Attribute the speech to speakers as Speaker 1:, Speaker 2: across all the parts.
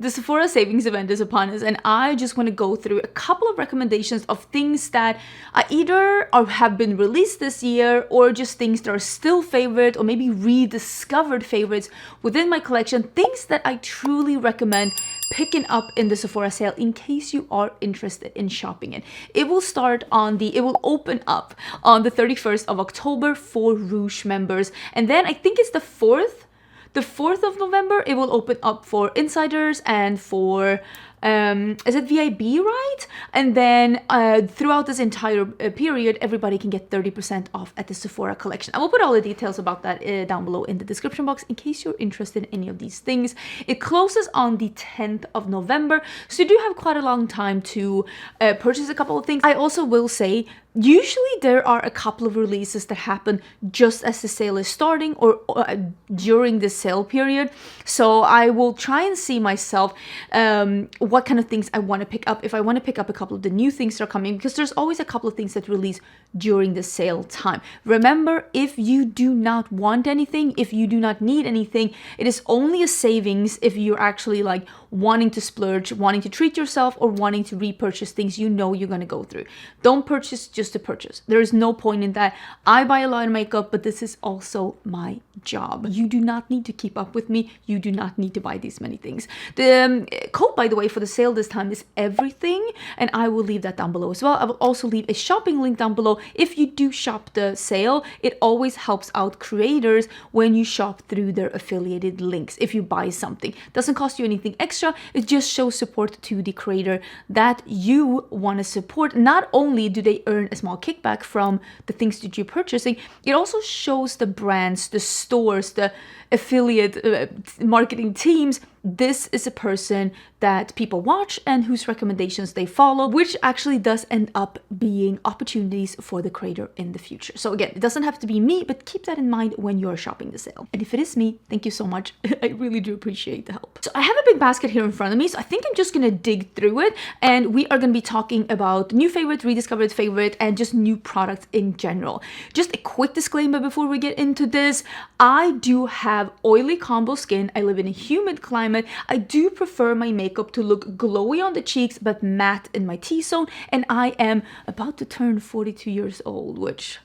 Speaker 1: The Sephora savings event is upon us, and I just want to go through a couple of recommendations of things that either have been released this year, or just things that are still favorite, or maybe rediscovered favorites within my collection. Things that I truly recommend picking up in the Sephora sale in case you are interested in shopping it. It will open up on the 31st of October for Rouge members, and then I think it's the 4th of November, it will open up for insiders and for, is it VIB, right? And then throughout this entire period, everybody can get 30% off at the Sephora collection. I will put all the details about that down below in the description box in case you're interested in any of these things. It closes on the 10th of November, so you do have quite a long time to purchase a couple of things. I also will say, usually there are a couple of releases that happen just as the sale is starting or during the sale period. So I will try and see myself what kind of things I want to pick up. If I want to pick up a couple of the new things that are coming, because there's always a couple of things that release during the sale time. Remember, if you do not want anything, if you do not need anything, it is only a savings if you're actually like wanting to splurge, wanting to treat yourself, or wanting to repurchase things you know you're going to go through. Don't purchase just to purchase. There is no point in that. I buy a lot of makeup, but this is also my job. You do not need to keep up with me. You do not need to buy these many things. The code, by the way, for the sale this time is everything, and I will leave that down below as well. I will also leave a shopping link down below. If you do shop the sale, it always helps out creators when you shop through their affiliated links. If you buy something, it doesn't cost you anything extra. It just shows support to the creator that you want to support. Not only do they earn a small kickback from the things that you're purchasing, it also shows the brands, the stores, the affiliate marketing teams, this is a person that people watch and whose recommendations they follow, which actually does end up being opportunities for the creator in the future. So again, it doesn't have to be me, but keep that in mind when you're shopping the sale. And if it is me, thank you so much. I really do appreciate the help. So I have a big basket here in front of me, so I think I'm just gonna dig through it, and we are gonna be talking about new favorite, rediscovered favorite, and just new products in general. Just a quick disclaimer before we get into this. I do have oily combo skin. I live in a humid climate. I do prefer my makeup to look glowy on the cheeks but matte in my T-zone, and I am about to turn 42 years old, which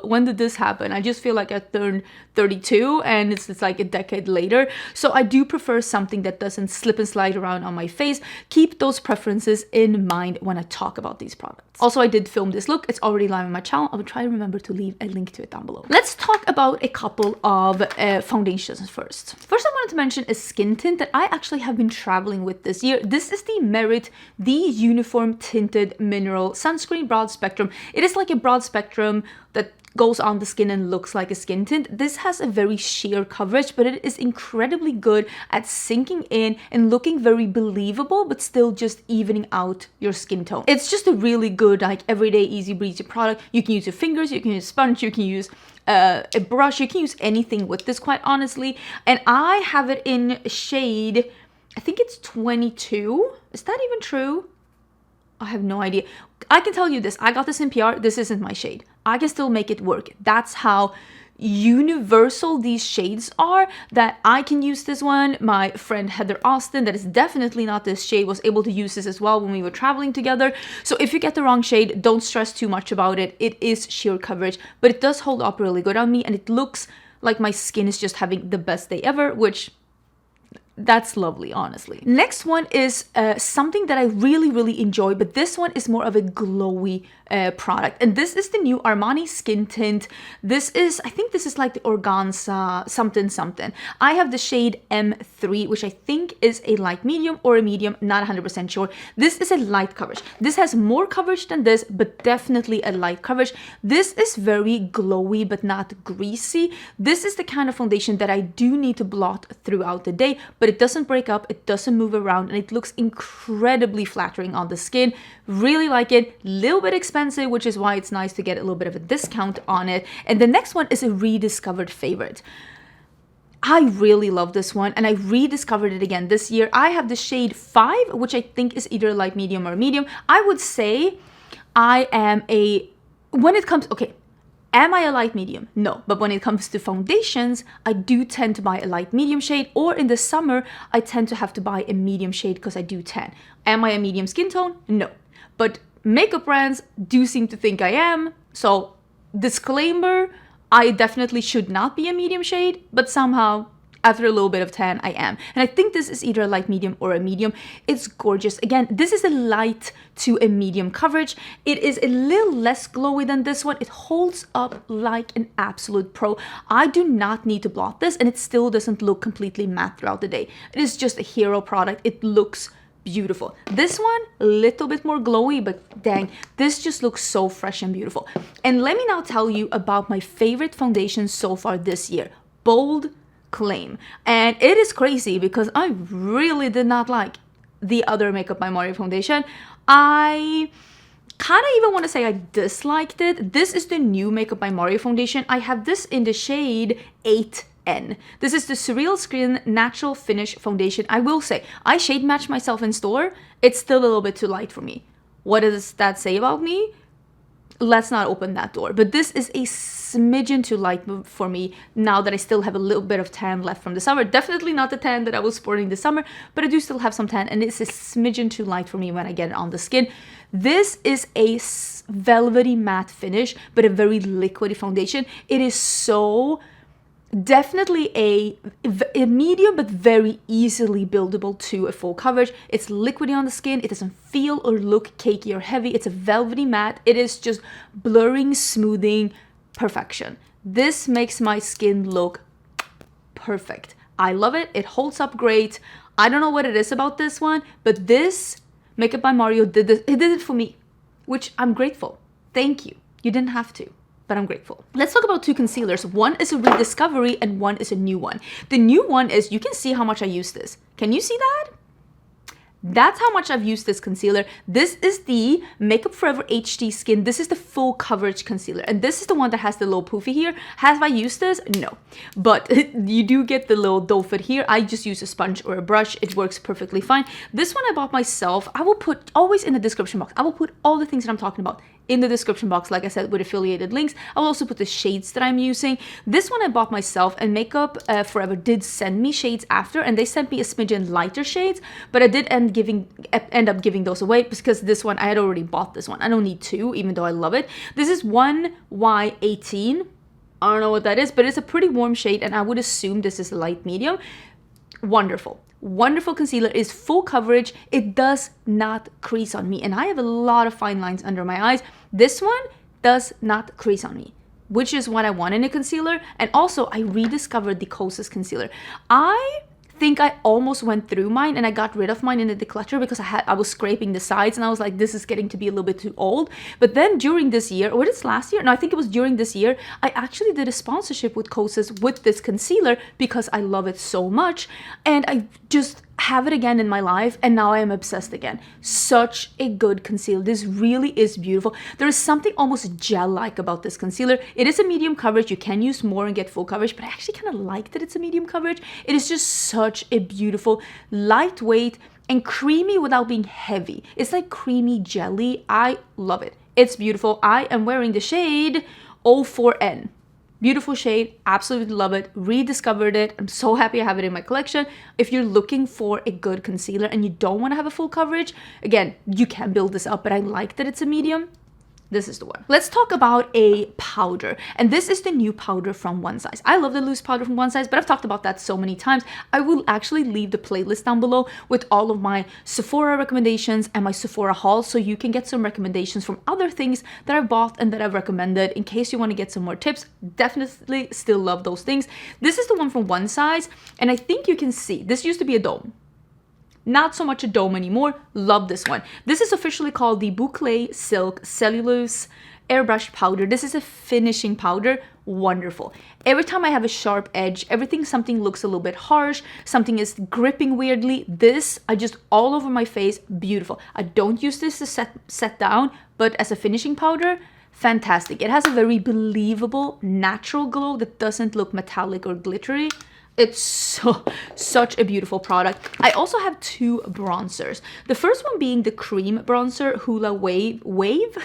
Speaker 1: when did this happen? I just feel like I turned 32 and it's like a decade later. So I do prefer something that doesn't slip and slide around on my face. Keep those preferences in mind when I talk about these products. Also, I did film this look. It's already live on my channel. I will try to remember to leave a link to it down below. Let's talk about a couple of foundations first. First, I wanted to mention a skin tint that I actually have been traveling with this year. This is the Merit The Uniform Tinted Mineral Sunscreen Broad Spectrum. It is like a broad spectrum that goes on the skin and looks like a skin tint. This has a very sheer coverage, but it is incredibly good at sinking in and looking very believable, but still just evening out your skin tone. It's just a really good, like, everyday, easy breezy product. You can use your fingers, you can use a sponge, you can use a brush, you can use anything with this, quite honestly. And I have it in shade, I think it's 22. Is that even true? I have no idea. I can tell you this, I got this in PR, this isn't my shade. I can still make it work. That's how universal these shades are, that I can use this one. My friend Heather Austin, that is definitely not this shade, was able to use this as well when we were traveling together. So if you get the wrong shade, don't stress too much about it. It is sheer coverage, but it does hold up really good on me, and it looks like my skin is just having the best day ever, which that's lovely, honestly. Next one is something that I really enjoy, but this one is more of a glowy product, and this is the new Armani skin tint. This is, I think this is like the organza something. I have the shade M3, which I think is a light medium or a medium, not 100% sure. This is a light coverage. This has more coverage than this, but definitely a light coverage. This is very glowy but not greasy. This is the kind of foundation that I do need to blot throughout the day, but it doesn't break up, it doesn't move around, and it looks incredibly flattering on the skin. Really like it. Little bit expensive, which is why it's nice to get a little bit of a discount on it. And the next one is a rediscovered favorite. I really love this one, and I rediscovered it again this year. I have the shade 5, which I think is either light medium or medium. I would say I am a, when it comes, okay, Am I a light medium? No. But when it comes to foundations, I do tend to buy a light medium shade, or in the summer, I tend to have to buy a medium shade because I do tan. Am I a medium skin tone? No. But makeup brands do seem to think I am. So disclaimer, I definitely should not be a medium shade, but somehow after a little bit of tan, I am. And I think this is either a light medium or a medium. It's gorgeous. Again, this is a light to a medium coverage. It is a little less glowy than this one. It holds up like an absolute pro. I do not need to blot this, and it still doesn't look completely matte throughout the day. It is just a hero product. It looks beautiful. This one, a little bit more glowy, but dang, this just looks so fresh and beautiful. And let me now tell you about my favorite foundation so far this year. Bold Claim. And it is crazy because I really did not like the other Makeup by Mario foundation. I kind of even want to say I disliked it. This is the new Makeup by Mario foundation. I have this in the shade 8N. This is the Surreal Skin Natural Finish Foundation. I will say, I shade match myself in store. It's still a little bit too light for me. What does that say about me? Let's not open that door. But this is a smidgen too light for me now that I still have a little bit of tan left from the summer. Definitely not the tan that I was sporting this summer, but I do still have some tan, and it's a smidgen too light for me when I get it on the skin. This is a velvety matte finish, but a very liquidy foundation. It is so definitely a medium, but very easily buildable to a full coverage. It's liquidy on the skin. It doesn't feel or look cakey or heavy. It's a velvety matte. It is just blurring, smoothing, perfection. This makes my skin look perfect. I love it. It holds up great. I don't know what it is about this one, but this Makeup by Mario did this. It did it for me, which I'm grateful. Thank you. You didn't have to, but I'm grateful. Let's talk about two concealers. One is a rediscovery and one is a new one. The new one is, you can see how much I use this. Can you see that? That's how much I've used this concealer. This is the Makeup Forever HD Skin. This is the full coverage concealer. And this is the one that has the little poofy here. Have I used this? No. But you do get the little doe foot here. I just use a sponge or a brush. It works perfectly fine. This one I bought myself. I will put always in the description box. I will put all the things that I'm talking about in the description box, like I said, with affiliated links. I will also put the shades that I'm using. This one I bought myself, and Makeup Forever did send me shades after, and they sent me a smidgen lighter shades, but I did end up giving those away because this one, I had already bought this one. I don't need two, even though I love it. This is 1Y18. I don't know what that is, but it's a pretty warm shade, and I would assume this is a light medium. Wonderful. Wonderful concealer. Is full coverage. It does not crease on me, and I have a lot of fine lines under my eyes. This one does not crease on me, which is what I want in a concealer. And also, I rediscovered the Kosas concealer. I think I almost went through mine and I got rid of mine in the declutter because I was scraping the sides and I was like, this is getting to be a little bit too old. But then during this year, or was it last year? No, I think it was during this year, I actually did a sponsorship with Kosas with this concealer because I love it so much, and I just have it again in my life, and now I am obsessed again. Such a good concealer. This really is beautiful. There is something almost gel-like about this concealer. It is a medium coverage. You can use more and get full coverage, but I actually kind of like that it's a medium coverage. It is just such a beautiful, lightweight, and creamy without being heavy. It's like creamy jelly. I love it. It's beautiful. I am wearing the shade 04N. Beautiful shade, absolutely love it, rediscovered it. I'm so happy I have it in my collection. If you're looking for a good concealer and you don't want to have a full coverage, again, you can build this up, but I like that it's a medium. This is the one. Let's talk about a powder. And this is the new powder from One Size. I love the loose powder from One Size, but I've talked about that so many times. I will actually leave the playlist down below with all of my Sephora recommendations and my Sephora hauls, so you can get some recommendations from other things that I've bought and that I've recommended in case you want to get some more tips. Definitely still love those things. This is the one from One Size, and I think you can see, this used to be a dome. Not so much a dome anymore. Love this one. This is officially called the Boucle Silk Cellulose Airbrush Powder. This is a finishing powder. Wonderful. Every time I have a sharp edge, something looks a little bit harsh, something is gripping weirdly. This, I just all over my face, beautiful. I don't use this to set down, but as a finishing powder, fantastic. It has a very believable, natural glow that doesn't look metallic or glittery. It's such a beautiful product. I also have two bronzers. The first one being the cream bronzer Hula Wave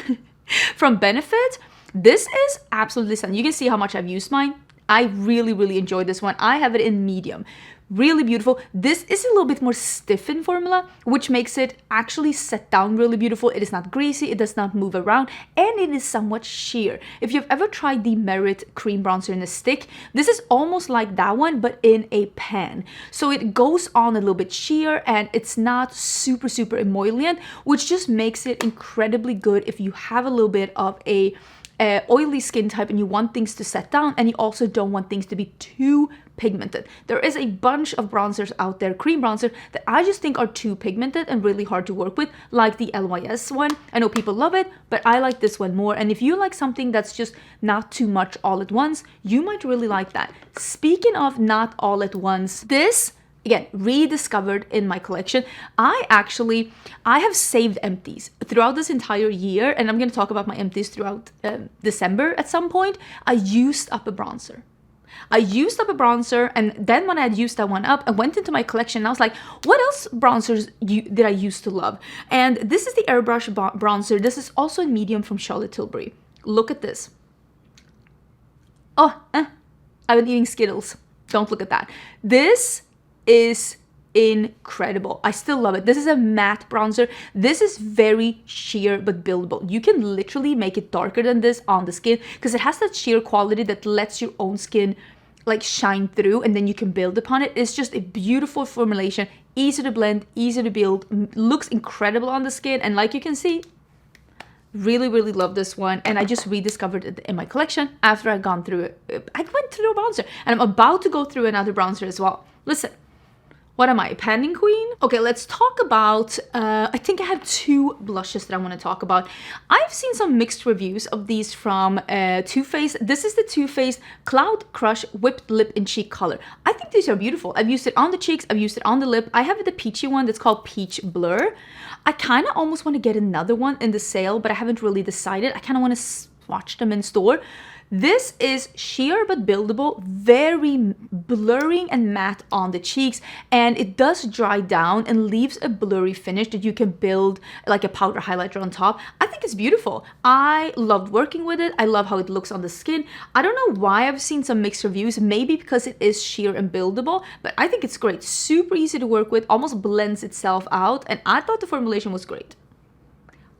Speaker 1: from Benefit. This is absolutely stunning. You can see how much I've used mine. I really, really enjoyed this one. I have it in medium. Really beautiful. This is a little bit more stiff in formula, which makes it actually set down really beautiful. It is not greasy, it does not move around, and it is somewhat sheer. If you've ever tried the Merit cream bronzer in a stick, this is almost like that one, but in a pan. So it goes on a little bit sheer, and it's not super, super emollient, which just makes it incredibly good if you have a little bit of a oily skin type and you want things to set down, and you also don't want things to be too pigmented. There is a bunch of bronzers out there, cream bronzer, that I just think are too pigmented and really hard to work with, like the LYS one. I know people love it, but I like this one more. And if you like something that's just not too much all at once, you might really like that. Speaking of not all at once, this, again, rediscovered in my collection. I have saved empties throughout this entire year, and I'm going to talk about my empties throughout December at some point. I used up a bronzer. And then when I had used that one up, I went into my collection and I was like, what else bronzers did I used to love? And this is the Airbrush bronzer. This is also in medium from Charlotte Tilbury. Look at this. Oh, I've been eating Skittles. Don't look at that. This is incredible. I still love it. This is a matte bronzer. This is very sheer but buildable. You can literally make it darker than this on the skin because it has that sheer quality that lets your own skin like shine through, and then you can build upon it. It's just a beautiful formulation, easy to blend, easy to build, looks incredible on the skin, and like you can see, really, really love this one. And I just rediscovered it in my collection after I'd gone through it. I went through a bronzer, and I'm about to go through another bronzer as well. Listen, what am I, a panning queen? Okay, let's talk about, I think I have two blushes that I want to talk about. I've seen some mixed reviews of these from Too Faced. This is the Too Faced Cloud Crush Whipped Lip and Cheek Color. I think these are beautiful. I've used it on the cheeks, I've used it on the lip. I have the peachy one that's called Peach Blur. I kind of almost want to get another one in the sale, but I haven't really decided. I kind of want to swatch them in store. This is sheer but buildable, very blurring and matte on the cheeks, and it does dry down and leaves a blurry finish that you can build like a powder highlighter on top. I think it's beautiful. I loved working with it. I love how it looks on the skin. I don't know why I've seen some mixed reviews, maybe because it is sheer and buildable, but I think it's great. Super easy to work with, almost blends itself out, and I thought the formulation was great.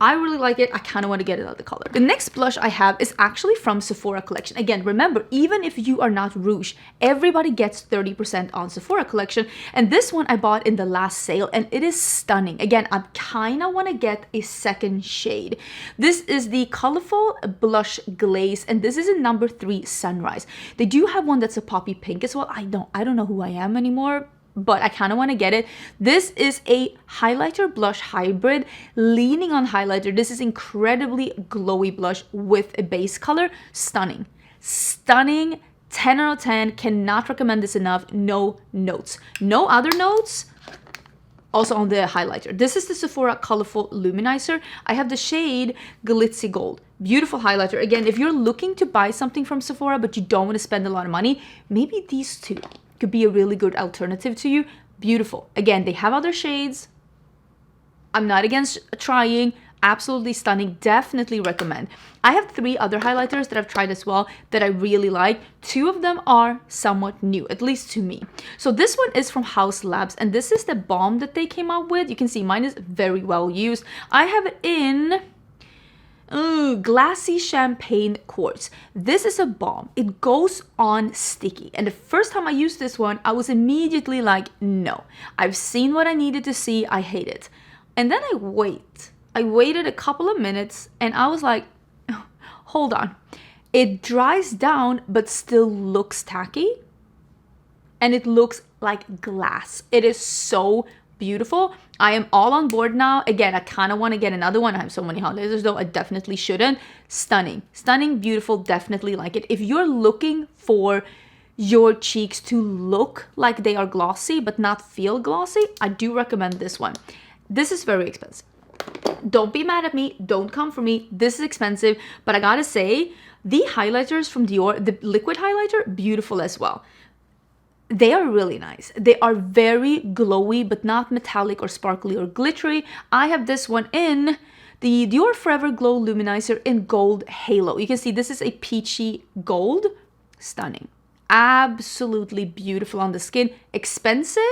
Speaker 1: I really like it. I kind of want to get another color. The next blush I have is actually from Sephora collection. Again, remember, even if you are not rouge, everybody gets 30% on Sephora collection. And this one I bought in the last sale, and it is stunning. Again, I kind of want to get a second shade. This is the Colorful Blush Glaze, and this is in number 3 Sunrise. They do have one that's a poppy pink as well. I don't know who I am anymore, but I kind of want to get it. This is a highlighter blush hybrid, leaning on highlighter. This is incredibly glowy blush with a base color. Stunning. Stunning. 10 out of 10. Cannot recommend this enough. No notes. No other notes. Also on the highlighter. This is the Sephora Colorful Luminizer. I have the shade Glitzy Gold. Beautiful highlighter. Again, if you're looking to buy something from Sephora but you don't want to spend a lot of money, maybe these two could be a really good alternative to you. Beautiful. Again, they have other shades. I'm not against trying. Absolutely stunning. Definitely recommend. I have 3 other highlighters that I've tried as well that I really like. 2 of them are somewhat new, at least to me. So this one is from House Labs, and this is the balm that they came out with. You can see mine is very well used. I have it in Glassy Champagne Quartz. This is a balm. It goes on sticky, and the first time I used this one, I was immediately like, no, I've seen what I needed to see. I hate it. And then I waited a couple of minutes, and I was like, hold on. It dries down but still looks tacky, and it looks like glass. It is so beautiful. I am all on board now. Again, I kind of want to get another one. I have so many highlighters though. I definitely shouldn't. Stunning. Stunning, beautiful. Definitely like it. If you're looking for your cheeks to look like they are glossy but not feel glossy, I do recommend this one. This is very expensive. Don't be mad at me. Don't come for me. This is expensive, but I gotta say, the highlighters from Dior, the liquid highlighter, beautiful as well. They are really nice. They are very glowy, but not metallic or sparkly or glittery. I have this one in the Dior Forever Glow Luminizer in Gold Halo. You can see this is a peachy gold. Stunning. Absolutely beautiful on the skin. Expensive,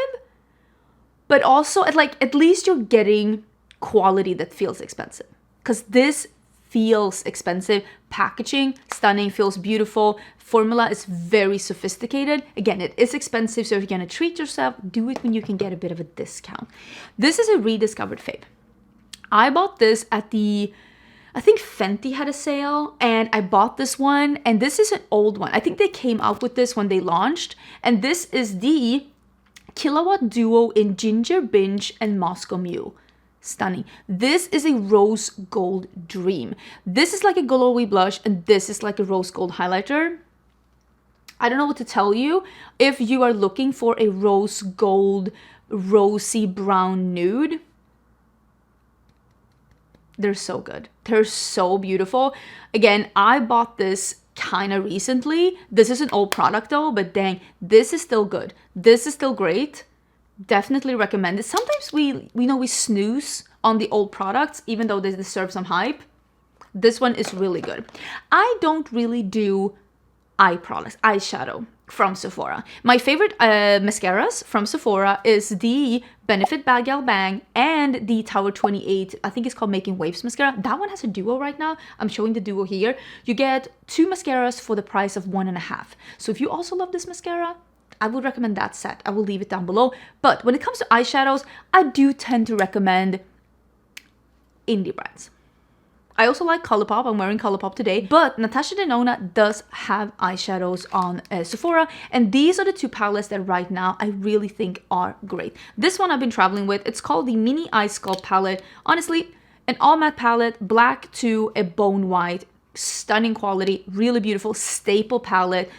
Speaker 1: but also at least you're getting quality that feels expensive. Because this feels expensive. Packaging, stunning, feels beautiful. Formula is very sophisticated. Again, it is expensive, so if you're gonna treat yourself, do it when you can get a bit of a discount. This is a rediscovered fave. I bought this at I think Fenty had a sale, and I bought this one, and this is an old one. I think they came out with this when they launched, and this is the Kilowatt Duo in Ginger Binge and Moscow Mule. Stunning. This is a rose gold dream. This is like a glowy blush, and this is like a rose gold highlighter. I don't know what to tell you. If you are looking for a rose gold, rosy brown nude, they're so good. They're so beautiful. Again, I bought this kind of recently. This is an old product though, but dang, this is still good. This is still great. Definitely recommend it. Sometimes we snooze on the old products, even though they deserve some hype. This one is really good. I don't really do eye products, eyeshadow from Sephora. My favorite mascaras from Sephora is the Benefit Bad Gal Bang and the Tower 28. I think it's called Making Waves mascara. That one has a duo right now. I'm showing the duo here. You get 2 mascaras for the price of 1.5. So if you also love this mascara, I would recommend that set. I will leave it down below. But when it comes to eyeshadows, I do tend to recommend indie brands. I also like Colourpop. I'm wearing Colourpop today, but Natasha Denona does have eyeshadows on Sephora, and these are the 2 palettes that right now I really think are great. This one I've been traveling with. It's called the Mini Eye Sculpt palette. Honestly, an all matte palette, black to a bone white, stunning quality, really beautiful staple palette,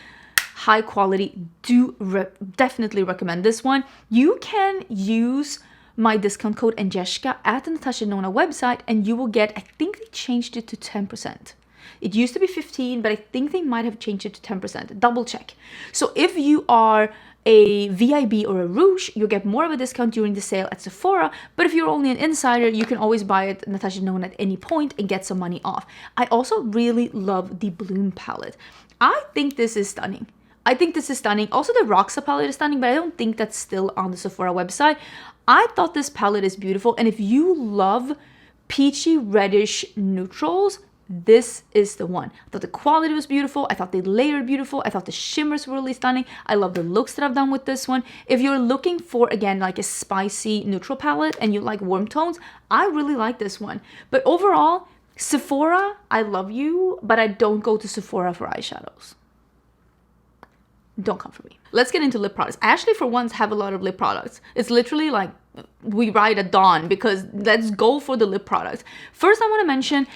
Speaker 1: high quality. Definitely recommend this one. You can use my discount code Angelica at the Natasha Denona website, and you will get, I think they changed it to 10%. It used to be 15, but I think they might have changed it to 10%. Double check. So if you are a VIB or a Rouge, you'll get more of a discount during the sale at Sephora. But if you're only an insider, you can always buy it at Natasha Denona at any point and get some money off. I also really love the Bloom palette. I think this is stunning. Also, the Roxa palette is stunning, but I don't think that's still on the Sephora website. I thought this palette is beautiful, and if you love peachy reddish neutrals, this is the one. I thought the quality was beautiful. I thought they layered beautiful. I thought the shimmers were really stunning. I love the looks that I've done with this one. If you're looking for, again, like a spicy neutral palette and you like warm tones, I really like this one. But overall, Sephora, I love you, but I don't go to Sephora for eyeshadows. Don't come for me. Let's get into lip products. I actually, for once, have a lot of lip products. It's literally like we ride at dawn, because let's go for the lip products. First, I want to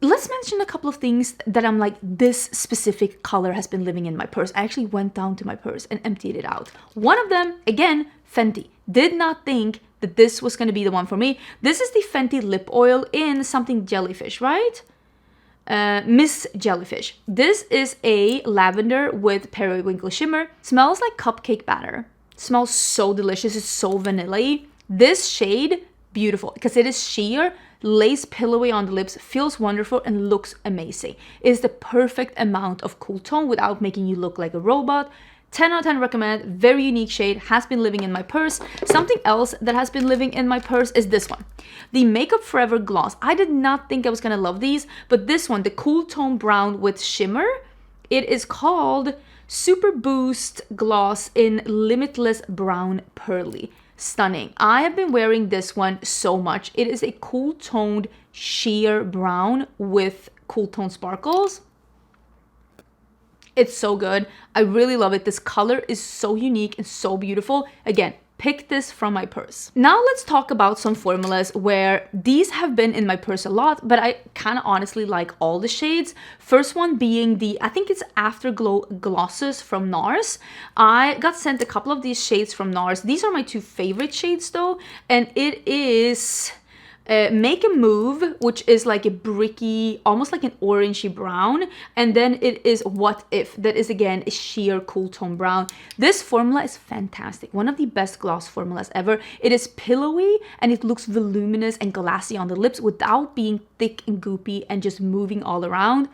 Speaker 1: let's mention a couple of things that I'm like, this specific color has been living in my purse. I actually went down to my purse and emptied it out. One of them, again, Fenty. Did not think that this was going to be the one for me. This is the Fenty lip oil in something jellyfish, right? Miss Jellyfish. This is a lavender with periwinkle shimmer. Smells like cupcake batter. Smells so delicious. It's so vanilla-y. This shade, beautiful, because it is sheer, lays pillowy on the lips, feels wonderful, and looks amazing. It is the perfect amount of cool tone without making you look like a robot. 10 out of 10 recommend. Very unique shade. Has been living in my purse. Something else that has been living in my purse is this one. The Makeup Forever Gloss. I did not think I was going to love these, but this one, the cool tone brown with shimmer, it is called Super Boost Gloss in Limitless Brown Pearly. Stunning. I have been wearing this one so much. It is a cool toned sheer brown with cool tone sparkles. It's so good. I really love it. This color is so unique and so beautiful. Again, pick this from my purse. Now let's talk about some formulas where these have been in my purse a lot, but I kind of honestly like all the shades. First one being the, I think it's Afterglow Glosses from NARS. I got sent a couple of these shades from NARS. These are my 2 favorite shades though, and it is Make a Move, which is like a bricky, almost like an orangey brown. And then it is What If, that is again a sheer cool tone brown. This formula is fantastic. One of the best gloss formulas ever. It is pillowy and it looks voluminous and glassy on the lips without being thick and goopy and just moving all around.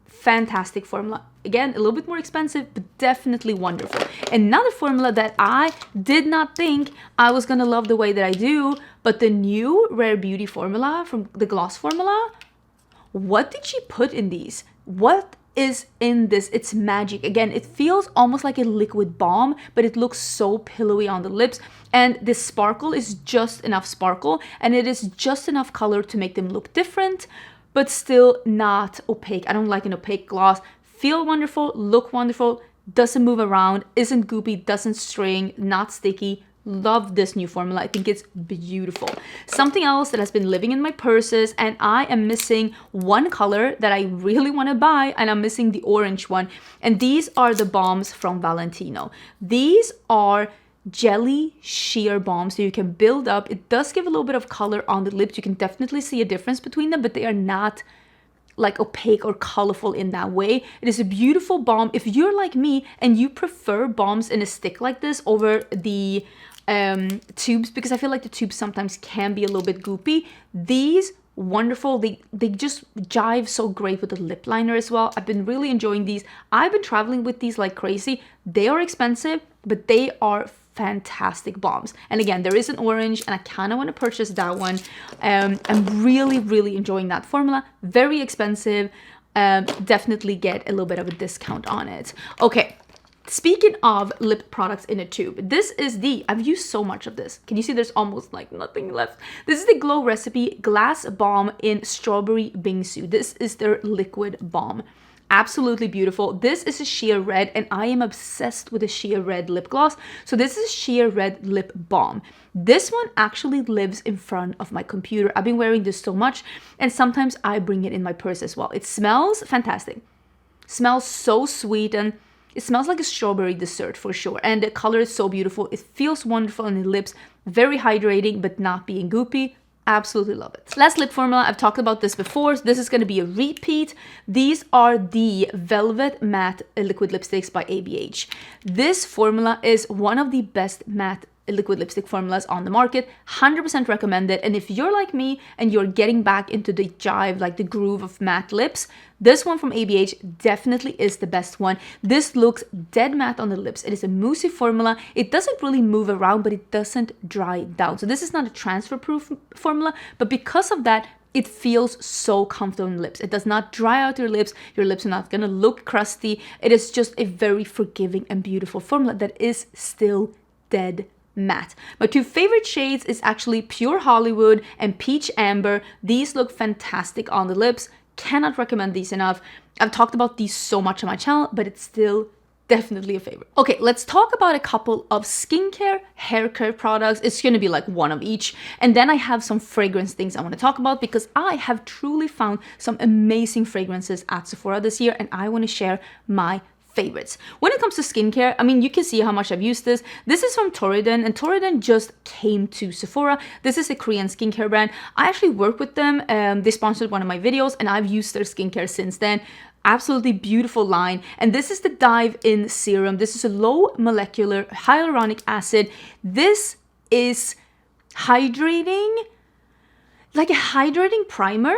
Speaker 1: Fantastic formula. Again, a little bit more expensive, but definitely wonderful. Another formula that I did not think I was gonna love the way that I do, but the new Rare Beauty formula from the gloss formula, what did she put in these? What is in this? It's magic. Again, it feels almost like a liquid balm, but it looks so pillowy on the lips. And the sparkle is just enough sparkle, and it is just enough color to make them look different, but still not opaque. I don't like an opaque gloss. Feel wonderful, look wonderful, doesn't move around, isn't goopy, doesn't string, not sticky. Love this new formula. I think it's beautiful. Something else that has been living in my purses, and I am missing one color that I really want to buy, and I'm missing the orange one. And these are the balms from Valentino. These are jelly sheer balm, so you can build up. It does give a little bit of color on the lips. You can definitely see a difference between them, but they are not like opaque or colorful in that way. It is a beautiful balm. If you're like me and you prefer balms in a stick like this over the tubes, because I feel like the tubes sometimes can be a little bit goopy, these wonderful. They just jive so great with the lip liner as well. I've been really enjoying these. I've been traveling with these like crazy. They are expensive, but they are fantastic balms. And again, there is an orange and I kind of want to purchase that one. I'm really enjoying that formula. Very expensive. Definitely get a little bit of a discount on it. Okay, speaking of lip products in a tube, this is I've used so much of this. Can you see there's almost like nothing left? This is the Glow Recipe Glass Balm in Strawberry Bingsu. This is their liquid balm. Absolutely beautiful. This is a sheer red, and I am obsessed with a sheer red lip gloss. So this is a sheer red lip balm. This one actually lives in front of my computer. I've been wearing this so much, and sometimes I bring it in my purse as well. It smells fantastic. Smells so sweet, and it smells like a strawberry dessert for sure. And the color is so beautiful. It feels wonderful on the lips. Very hydrating, but not being goopy. Absolutely love it. Last lip formula, I've talked about this before. So this is going to be a repeat. These are the Velvet Matte Liquid Lipsticks by ABH. This formula is one of the best matte liquid lipstick formulas on the market. 100% recommended. And if you're like me and you're getting back into the jive, like the groove of matte lips, this one from ABH definitely is the best one. This looks dead matte on the lips. It is a moussey formula. It doesn't really move around, but it doesn't dry down. So this is not a transfer proof formula, but because of that, it feels so comfortable on the lips. It does not dry out your lips. Your lips are not gonna look crusty. It is just a very forgiving and beautiful formula that is still dead matte. My two favorite shades is actually Pure Hollywood and Peach Amber. These look fantastic on the lips. Cannot recommend these enough. I've talked about these so much on my channel, but it's still definitely a favorite. Okay, let's talk about a couple of skincare, hair care products. It's gonna be like one of each. And then I have some fragrance things I want to talk about because I have truly found some amazing fragrances at Sephora this year, and I want to share my favorites. When it comes to skincare, I mean, you can see how much I've used this. This is from Torridon, and Torridon just came to Sephora. This is a Korean skincare brand. I actually work with them. They sponsored one of my videos, and I've used their skincare since then. Absolutely beautiful line. And this is the Dive In Serum. This is a low molecular hyaluronic acid. This is hydrating, like a hydrating primer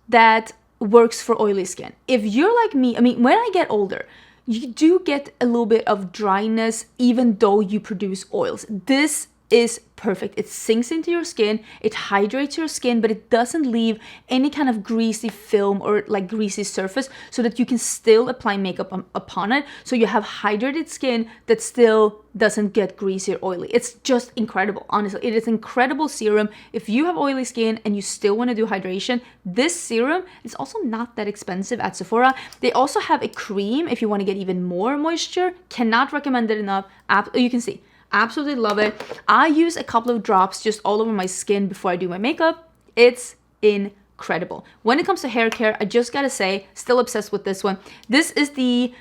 Speaker 1: that works for oily skin. If you're like me, I mean, when I get older, you do get a little bit of dryness even though you produce oils. This is perfect. It sinks into your skin, it hydrates your skin, but it doesn't leave any kind of greasy film or like greasy surface, so that you can still apply makeup upon it. So you have hydrated skin that still doesn't get greasy or oily. It's just incredible. Honestly, it is incredible serum. If you have oily skin and you still want to do hydration, this serum is also not that expensive at Sephora. They also have a cream if you want to get even more moisture. Cannot recommend it enough. You can see. Absolutely love it. I use a couple of drops just all over my skin before I do my makeup. It's incredible. When it comes to hair care, I just gotta say, still obsessed with this one. This is the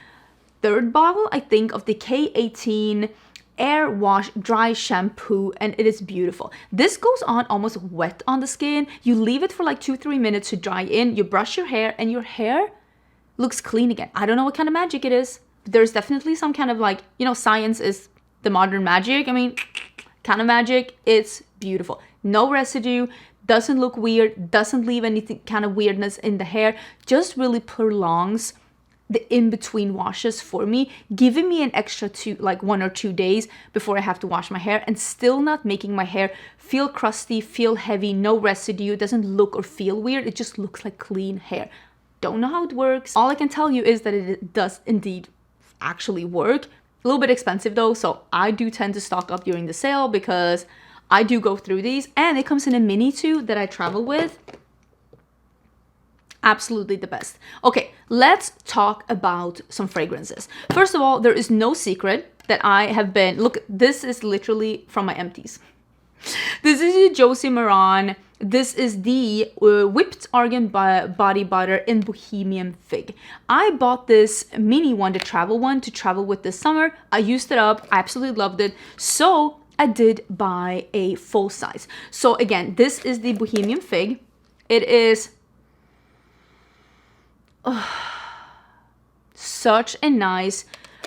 Speaker 1: third bottle, I think, of the K18 air wash dry shampoo, and it is beautiful. This goes on almost wet on the skin. You leave it for like 2-3 minutes to dry in. You brush your hair and your hair looks clean again. I don't know what kind of magic it is, but there's definitely some kind of like, you know, science is the modern magic. I mean, kind of magic. It's beautiful. No residue, doesn't look weird, doesn't leave anything kind of weirdness in the hair, just really prolongs the in-between washes for me, giving me an extra 1 or 2 days before I have to wash my hair, and still not making my hair feel crusty, feel heavy, no residue. It doesn't look or feel weird. It just looks like clean hair. Don't know how it works. All I can tell you is that it does indeed actually work. A little bit expensive though, so I do tend to stock up during the sale because I do go through these, and it comes in a mini too that I travel with. Absolutely the best. Okay, let's talk about some fragrances. First of all, there is no secret that I have been, look, this is literally from my empties. This is the Josie Maran. This is the Whipped Argan Body Butter in Bohemian Fig. I bought this mini one, the travel one, to travel with this summer. I used it up. I absolutely loved it. So I did buy a full size. So again, this is the Bohemian Fig. It is such a nice,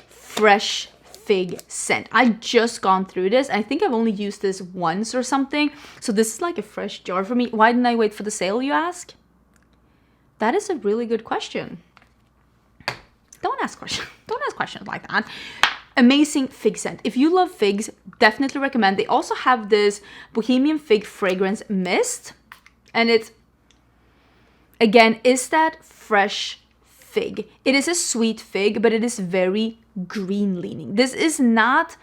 Speaker 1: fresh fig scent. I just gone through this. I think I've only used this once or something. So this is like a fresh jar for me. Why didn't I wait for the sale, you ask? That is a really good question. Don't ask questions. Don't ask questions like that. Amazing fig scent. If you love figs, definitely recommend. They also have this Bohemian Fig fragrance mist, and it's, again, is that fresh fig. It is a sweet fig, but it is very green leaning. This is not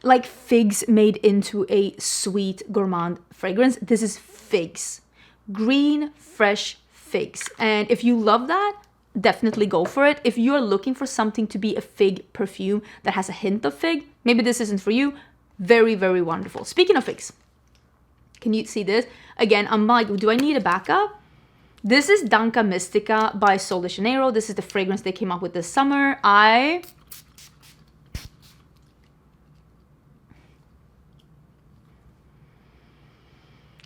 Speaker 1: like figs made into a sweet gourmand fragrance. This is figs, green, fresh figs. And if you love that, definitely go for it. If you're looking for something to be a fig perfume that has a hint of fig, maybe this isn't for you. Very, very wonderful. Speaking of figs, can you see this? Again, I'm like, do I need a backup? This is Danca Mystica by Sol de Janeiro. This is the fragrance they came up with this summer.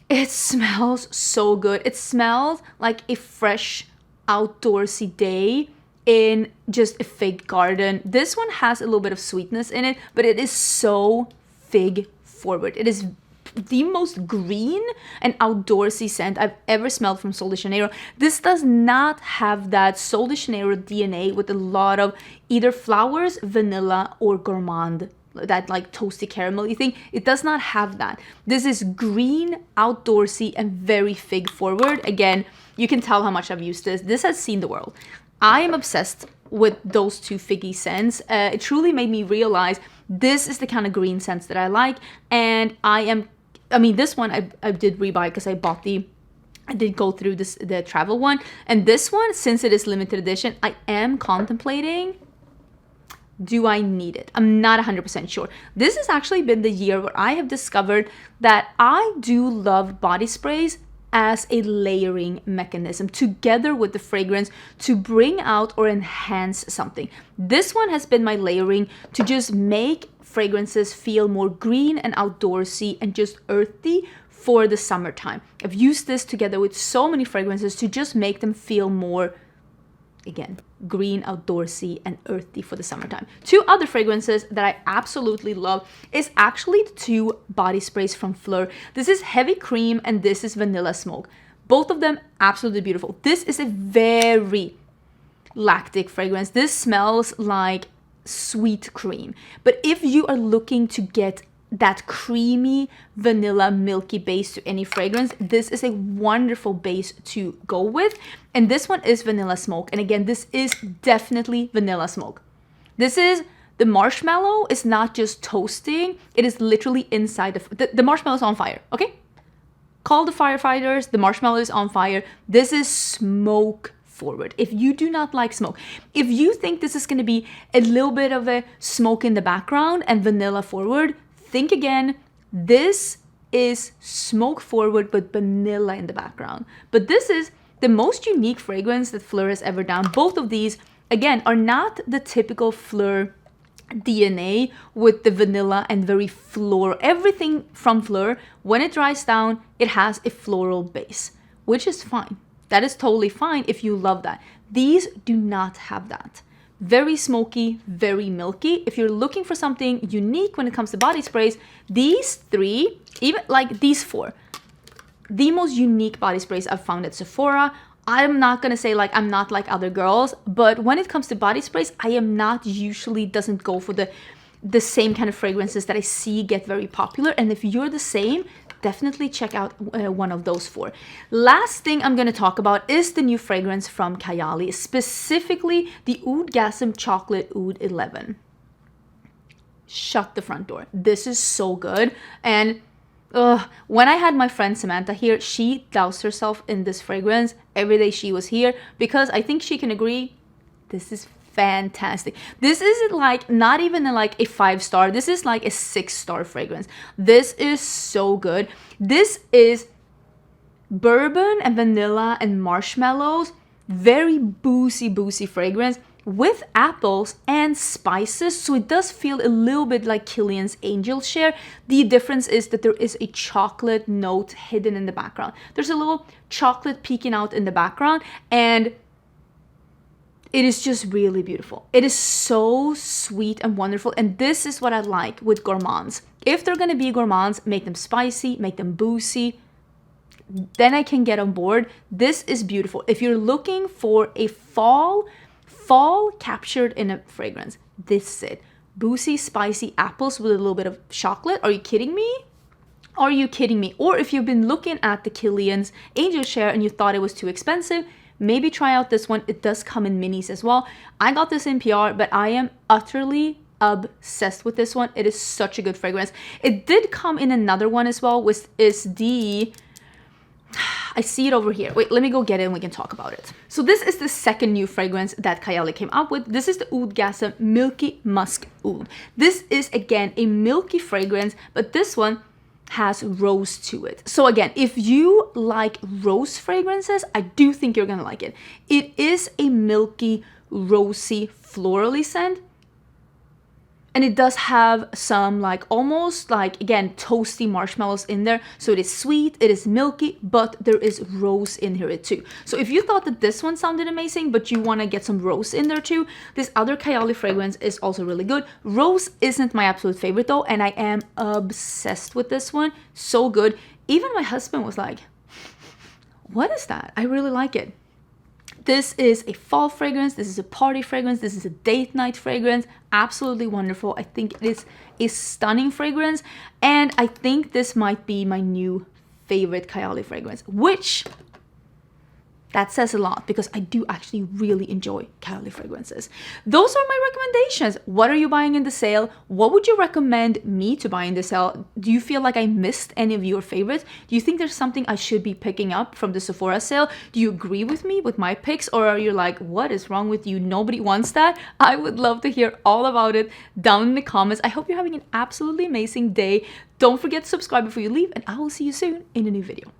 Speaker 1: It smells so good. It smells like a fresh outdoorsy day in just a fig garden. This one has a little bit of sweetness in it, but it is so fig forward. It is the most green and outdoorsy scent I've ever smelled from Sol de Janeiro. This does not have that Sol de Janeiro DNA with a lot of either flowers, vanilla, or gourmand, that like toasty caramelly thing. It does not have that. This is green, outdoorsy, and very fig forward. Again, you can tell how much I've used this. This has seen the world. I am obsessed with those two figgy scents. It truly made me realize this is the kind of green scents that I like. And this one I did rebuy because I did go through the travel one. And this one, since it is limited edition, I am contemplating, do I need it? I'm not 100% sure. This has actually been the year where I have discovered that I do love body sprays as a layering mechanism together with the fragrance to bring out or enhance something. This one has been my layering to just make fragrances feel more green and outdoorsy and just earthy for the summertime. I've used this together with so many fragrances to just make them feel more, again, green, outdoorsy, and earthy for the summertime. Two other fragrances that I absolutely love is actually the two body sprays from Fleur. This is Heavy Cream and this is Vanilla Smoke. Both of them absolutely beautiful. This is a very lactic fragrance. This smells like sweet cream. But if you are looking to get that creamy vanilla milky base to any fragrance, this is a wonderful base to go with. And this one is Vanilla Smoke, and again, this is definitely Vanilla Smoke. This is the marshmallow is not just toasting, it is literally inside the marshmallow is on fire. Okay, call the firefighters. The marshmallow is on fire. This is smoke forward. If you do not like smoke, if you think this is going to be a little bit of a smoke in the background and vanilla forward, think again. This is smoke forward but vanilla in the background. But this is the most unique fragrance that Fleur has ever done. Both of these, again, are not the typical Fleur DNA with the vanilla and very floral. Everything from Fleur, when it dries down, it has a floral base, which is fine. That is totally fine if you love that. These do not have that. Very smoky, very milky. If you're looking for something unique when it comes to body sprays, these three, even like these four, the most unique body sprays I've found at Sephora. I'm not gonna say like I'm not like other girls, but when it comes to body sprays, I am not usually doesn't go for the same kind of fragrances that I see get very popular. And if you're the same, definitely check out one of those four. Last thing I'm gonna talk about is the new fragrance from Kayali, specifically the Oudgasm Chocolate Oud 11. Shut the front door. This is so good. And when I had my friend Samantha here, she doused herself in this fragrance every day she was here because I think she can agree, this is fantastic. This isn't like, not even like a 5-star. This is like a 6-star fragrance. This is so good. This is bourbon and vanilla and marshmallows. Very boozy fragrance with apples and spices, so it does feel a little bit like Kilian's Angel Share. The difference is that there is a chocolate note hidden in the background. There's a little chocolate peeking out in the background, and it is just really beautiful. It is so sweet and wonderful, and this is what I like with gourmands. If they're gonna be gourmands, make them spicy, make them boozy, then I can get on board. This is beautiful. If you're looking for a fall captured in a fragrance, this is it. Boozy, spicy apples with a little bit of chocolate. Are you kidding me? Are you kidding me? Or if you've been looking at the Kilian's Angel Share and you thought it was too expensive, maybe try out this one. It does come in minis as well. I got this in PR, but I am utterly obsessed with this one. It is such a good fragrance. It did come in another one as well, which is the... I see it over here. Wait, let me go get it and we can talk about it. So this is the second new fragrance that Kayali came up with. This is the Oudgasm Milky Musk Oud. This is, again, a milky fragrance, but this one has rose to it. So again, if you like rose fragrances, I do think you're gonna like it. It is a milky, rosy, florally scent. And it does have some like almost like, again, toasty marshmallows in there. So it is sweet, it is milky, but there is rose in here too. So if you thought that this one sounded amazing, but you want to get some rose in there too, this other Kayali fragrance is also really good. Rose isn't my absolute favorite though, and I am obsessed with this one. So good. Even my husband was like, what is that? I really like it. This is a fall fragrance, this is a party fragrance, this is a date night fragrance. Absolutely wonderful. I think it is a stunning fragrance, and I think this might be my new favorite Kayali fragrance, which that says a lot because I do actually really enjoy Kayali fragrances. Those are my recommendations. What are you buying in the sale? What would you recommend me to buy in the sale? Do you feel like I missed any of your favorites? Do you think there's something I should be picking up from the Sephora sale? Do you agree with me with my picks, or are you like, what is wrong with you? Nobody wants that. I would love to hear all about it down in the comments. I hope you're having an absolutely amazing day. Don't forget to subscribe before you leave, and I will see you soon in a new video.